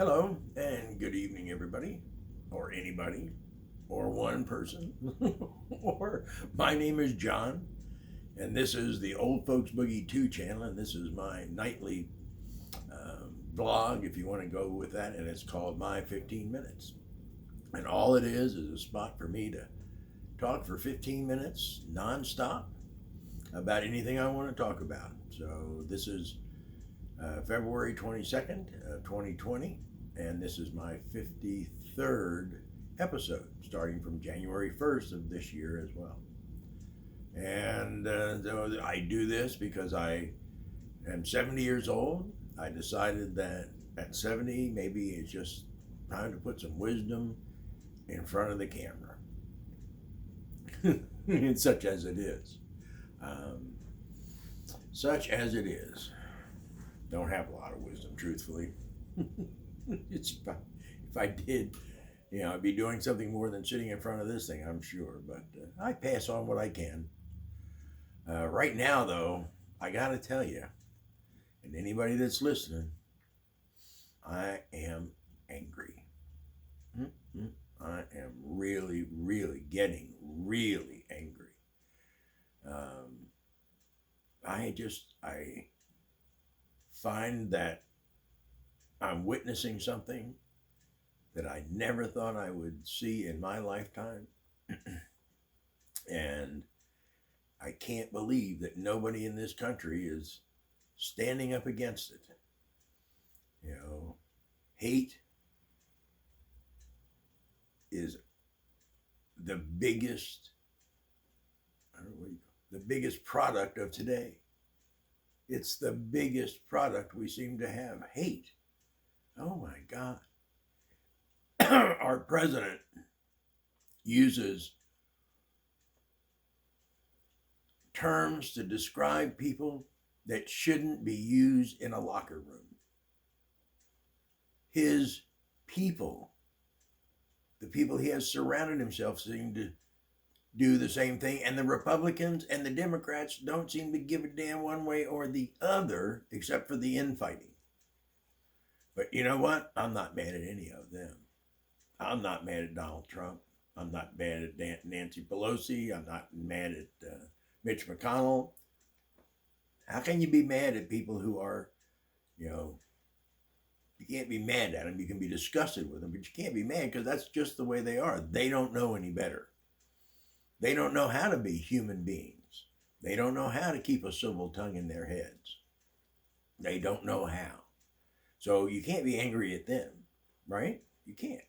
Hello and good evening, everybody, or anybody, or one person, or my name is John, and this is the Old Folks Boogie 2 channel, and this is my nightly vlog, if you want to go with that, and it's called My 15 Minutes. And all it is a spot for me to talk for 15 minutes nonstop about anything I want to talk about. So this is February 22nd of 2020, and this is my 53rd episode, starting from January 1st of this year as well. And so I do this because I am 70 years old. I decided that at 70, maybe it's just time to put some wisdom in front of the camera, such as it is. Such as it is. Don't have a lot of wisdom, truthfully. If I did, I'd be doing something more than sitting in front of this thing, I'm sure. But I pass on what I can. Right now, though, I got to tell you, and anybody that's listening, I am angry. I am really, really getting really angry. I find that I'm witnessing something that I never thought I would see in my lifetime. And I can't believe that nobody in this country is standing up against it. Hate is the biggest, the biggest product of today. It's the biggest product we seem to have. Hate. Oh my God. Our president uses terms to describe people that shouldn't be used in a locker room. His people, the people he has surrounded himself, seem to do the same thing. And the Republicans and the Democrats don't seem to give a damn one way or the other, except for the infighting. But you know what? I'm not mad at any of them. I'm not mad at Donald Trump. I'm not mad at Nancy Pelosi. I'm not mad at Mitch McConnell. How can you be mad at people who are, you can't be mad at them. You can be disgusted with them, but you can't be mad because that's just the way they are. They don't know any better. They don't know how to be human beings. They don't know how to keep a civil tongue in their heads. They don't know how. So you can't be angry at them, right? You can't.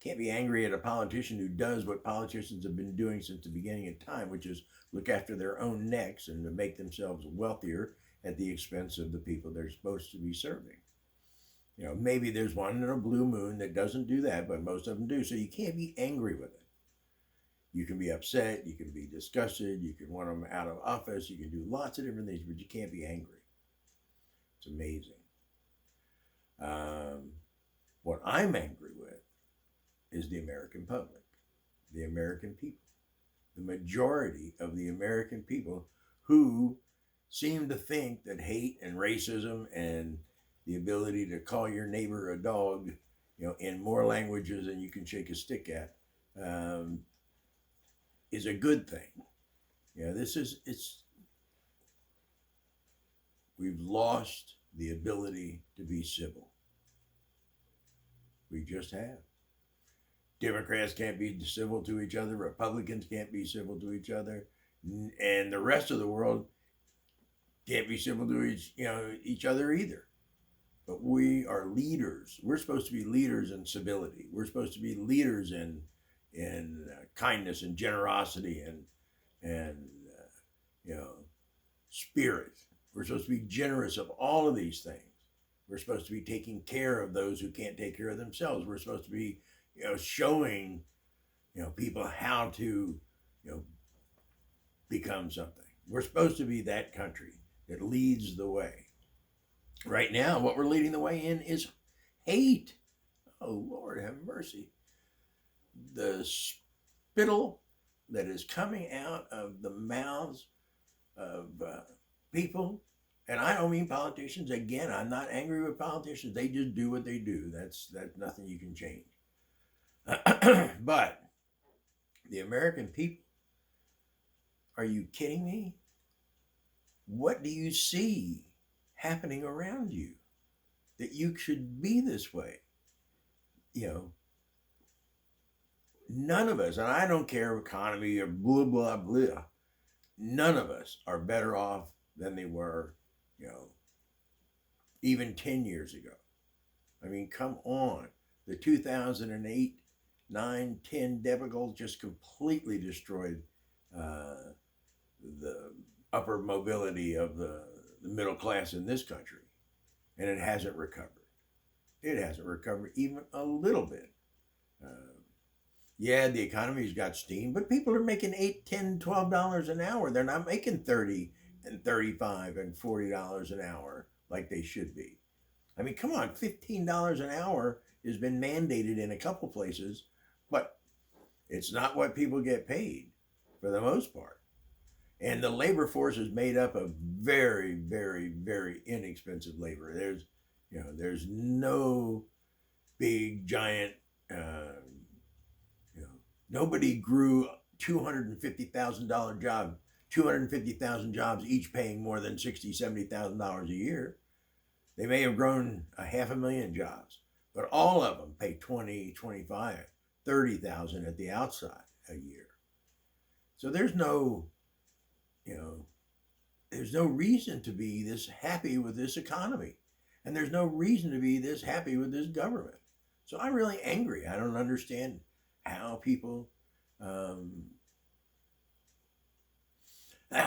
Can't be angry at a politician who does what politicians have been doing since the beginning of time, which is look after their own necks and to make themselves wealthier at the expense of the people they're supposed to be serving. Maybe there's one in a blue moon that doesn't do that, but most of them do. So you can't be angry with it. You can be upset, you can be disgusted, you can want them out of office, you can do lots of different things, but you can't be angry. It's amazing. What I'm angry with is the American public, the American people, the majority of the American people who seem to think that hate and racism and the ability to call your neighbor a dog, in more languages than you can shake a stick at, is a good thing. We've lost the ability to be civil. We just have. Democrats can't be civil to each other. Republicans can't be civil to each other. And the rest of the world can't be civil to each other either. But we are leaders. We're supposed to be leaders in civility. We're supposed to be leaders in kindness and generosity and spirit. We're supposed to be generous of all of these things. We're supposed to be taking care of those who can't take care of themselves. We're supposed to be showing people how to become something. We're supposed to be that country that leads the way. Right now, what we're leading the way in is hate. Oh, Lord, have mercy. The spittle that is coming out of the mouths of people And I don't mean politicians. Again, I'm not angry with politicians. They just do what they do. That's nothing you can change. But the American people, are you kidding me? What do you see happening around you that you should be this way? You know, none of us, and I don't care economy or blah, blah, blah, none of us are better off than they were, you know, even 10 years ago. I mean, come on. The 2008, 9, 10 debacle just completely destroyed the upper mobility of the middle class in this country. And it hasn't recovered. It hasn't recovered even a little bit. Yeah, the economy's got steam, but people are making $8, $10, $12 an hour. They're not making $30 and $35 and $40 an hour like they should be. I mean, come on, $15 an hour has been mandated in a couple places, but it's not what people get paid for the most part. And the labor force is made up of very, very, very inexpensive labor. There's no big giant. Nobody grew $250,000 job, 250,000 jobs, each paying more than $60,000, $70,000 a year. They may have grown 500,000 jobs, but all of them pay 20, 25, 30,000 at the outside a year. So there's no reason to be this happy with this economy. And there's no reason to be this happy with this government. So I'm really angry. I don't understand how people, how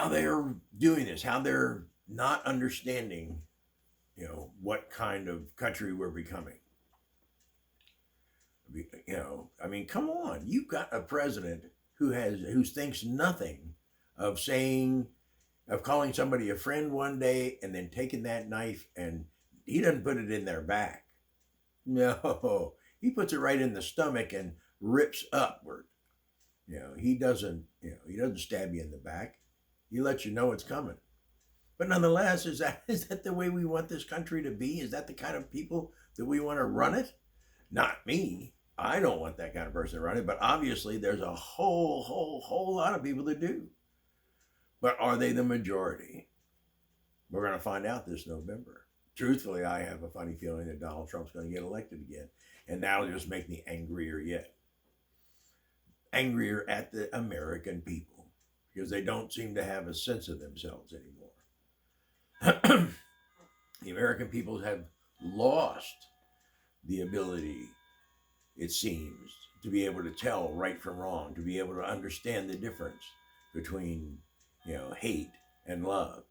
they're doing this, how they're not understanding, what kind of country we're becoming. I mean, come on. You've got a president who thinks nothing of calling somebody a friend one day and then taking that knife, and he doesn't put it in their back. No, he puts it right in the stomach and rips upward. He doesn't stab you in the back. He lets you know it's coming. But nonetheless, is that the way we want this country to be? Is that the kind of people that we want to run it? Not me. I don't want that kind of person to run it, but obviously there's a whole lot of people that do. But are they the majority? We're going to find out this November. Truthfully, I have a funny feeling that Donald Trump's going to get elected again. And that'll just make me angrier yet. Angrier at the American people. Because they don't seem to have a sense of themselves anymore. The American people have lost the ability, it seems, to be able to tell right from wrong, to be able to understand the difference between, hate and love.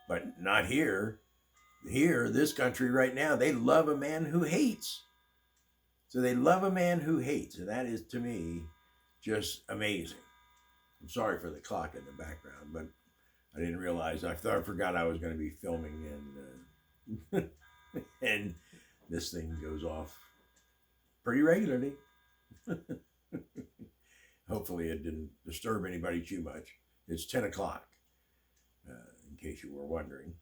But not here. Here, this country right now, they love a man who hates. So they love a man who hates. And that is, to me, just amazing. I'm sorry for the clock in the background, but I didn't realize. I forgot I was going to be filming, and and this thing goes off pretty regularly. Hopefully it didn't disturb anybody too much. It's 10 o'clock, in case you were wondering.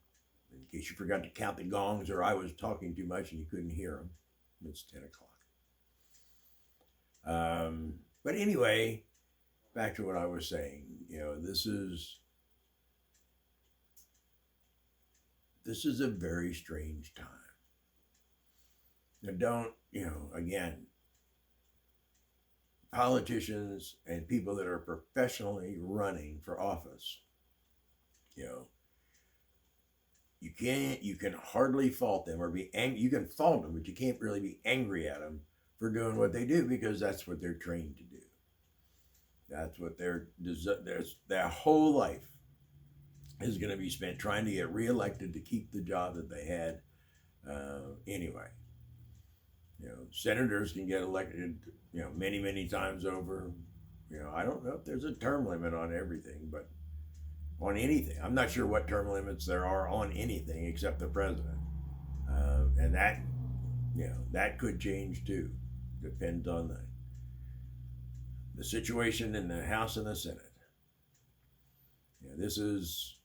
In case you forgot to count the gongs, or I was talking too much and you couldn't hear them. It's 10 o'clock. But anyway, back to what I was saying. This is a very strange time. Now again, politicians and people that are professionally running for office, you can hardly fault them or be angry. You can fault them, but you can't really be angry at them for doing what they do, because that's what they're trained to do. That's what their whole life is going to be spent trying to get reelected to keep the job that they had anyway. Senators can get elected, many, many times over. I don't know if there's a term limit on everything, but on anything. I'm not sure what term limits there are on anything except the president. And that could change too. Depends on the situation in the House and the Senate. This is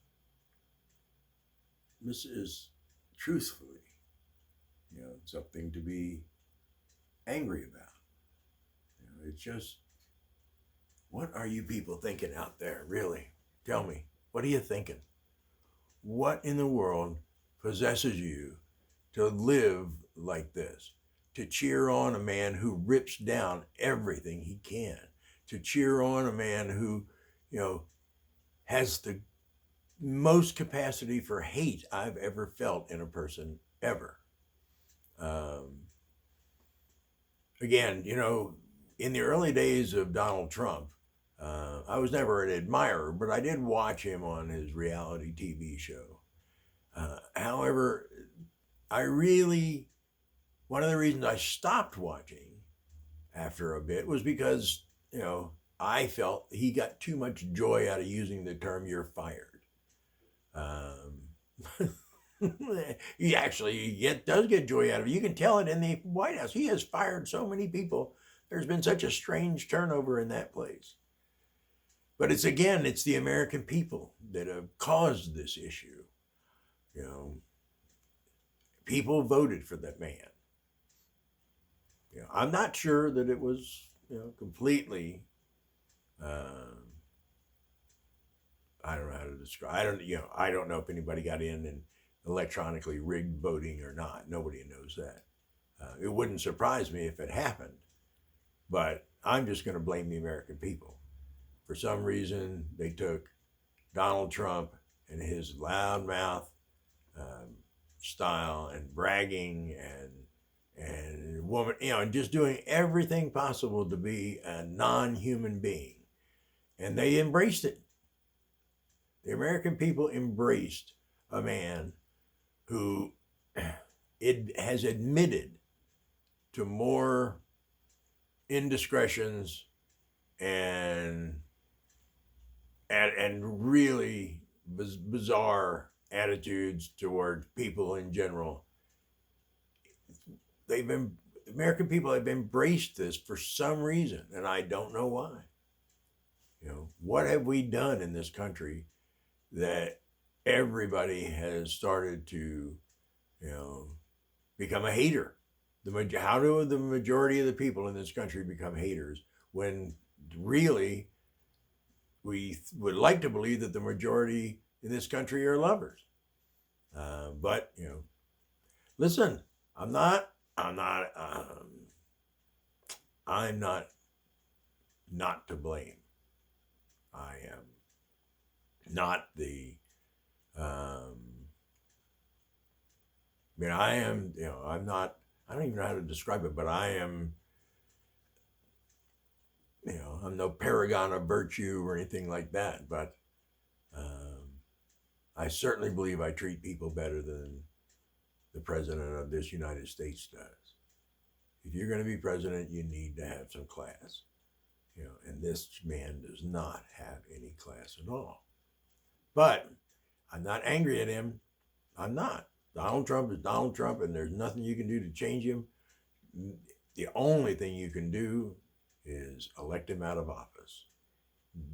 this is truthfully, something to be angry about. It's just, what are you people thinking out there, really? Tell me, what are you thinking? What in the world possesses you to live like this? To cheer on a man who rips down everything he can? To cheer on a man who, has the most capacity for hate I've ever felt in a person, ever. Again, in the early days of Donald Trump, I was never an admirer, but I did watch him on his reality TV show. However, one of the reasons I stopped watching after a bit was because, I felt he got too much joy out of using the term "you're fired." He actually does get joy out of it. You can tell it in the White House. He has fired so many people. There's been such a strange turnover in that place. But it's the American people that have caused this issue. People voted for that man. I'm not sure that it was, completely. I don't know how to describe. I don't know if anybody got in and electronically rigged voting or not. Nobody knows that. It wouldn't surprise me if it happened, but I'm just going to blame the American people. For some reason, they took Donald Trump and his loudmouth style and bragging and woman, and just doing everything possible to be a non-human being, and they embraced it. The American people embraced a man who has admitted to more indiscretions and really bizarre attitudes toward people in general. American people have embraced this for some reason, and I don't know why. What have we done in this country that everybody has started to, become a hater? How do the majority of the people in this country become haters when really we would like to believe that the majority in this country are lovers? But listen, I'm not to blame. I am not the, I am, I'm not, I don't even know how to describe it, but I am, I'm no paragon of virtue or anything like that, but I certainly believe I treat people better than the president of this United States does. If you're going to be president, you need to have some class, and this man does not have any class at all. But I'm not angry at him. I'm not. Donald Trump is Donald Trump, and there's nothing you can do to change him. The only thing you can do is elect him out of office.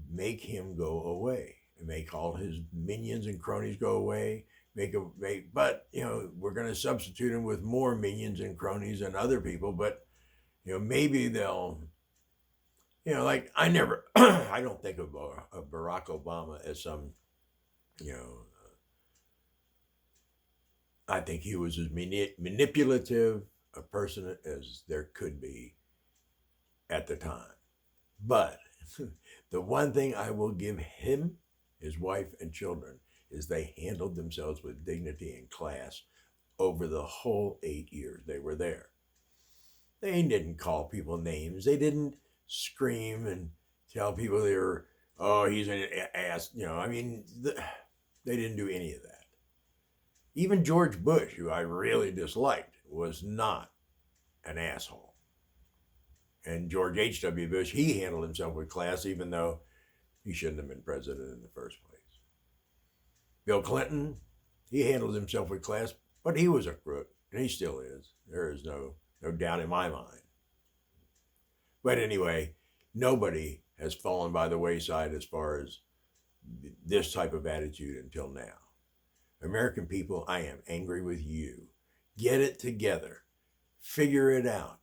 Make him go away. Make all his minions and cronies go away. But we're going to substitute him with more minions and cronies and other people. But maybe they'll, like I don't think of Barack Obama as some, I think he was as manipulative a person as there could be at the time. But the one thing I will give him, his wife and children, is they handled themselves with dignity and class over the whole 8 years they were there. They didn't call people names. They didn't scream and tell people he's an ass. They didn't do any of that. Even George Bush, who I really disliked, was not an asshole. And George H.W. Bush, he handled himself with class, even though he shouldn't have been president in the first place. Bill Clinton, he handled himself with class, but he was a crook, and he still is. There is no doubt in my mind. But anyway, nobody has fallen by the wayside as far as this type of attitude until now. American people, I am angry with you. Get it together. Figure it out.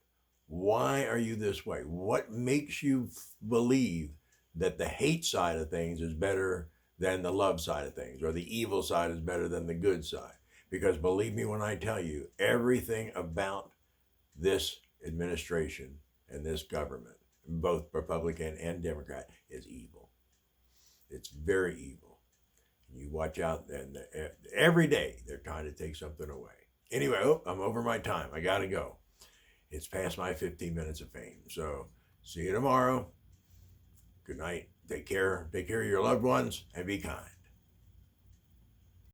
Why are you this way? What makes you believe that the hate side of things is better than the love side of things, or the evil side is better than the good side? Because believe me when I tell you, everything about this administration and this government, both Republican and Democrat, is evil. It's very evil. You watch out, and every day they're trying to take something away. Anyway, I'm over my time. I got to go. It's past my 15 minutes of fame. So see you tomorrow. Good night. Take care. Take care of your loved ones and be kind.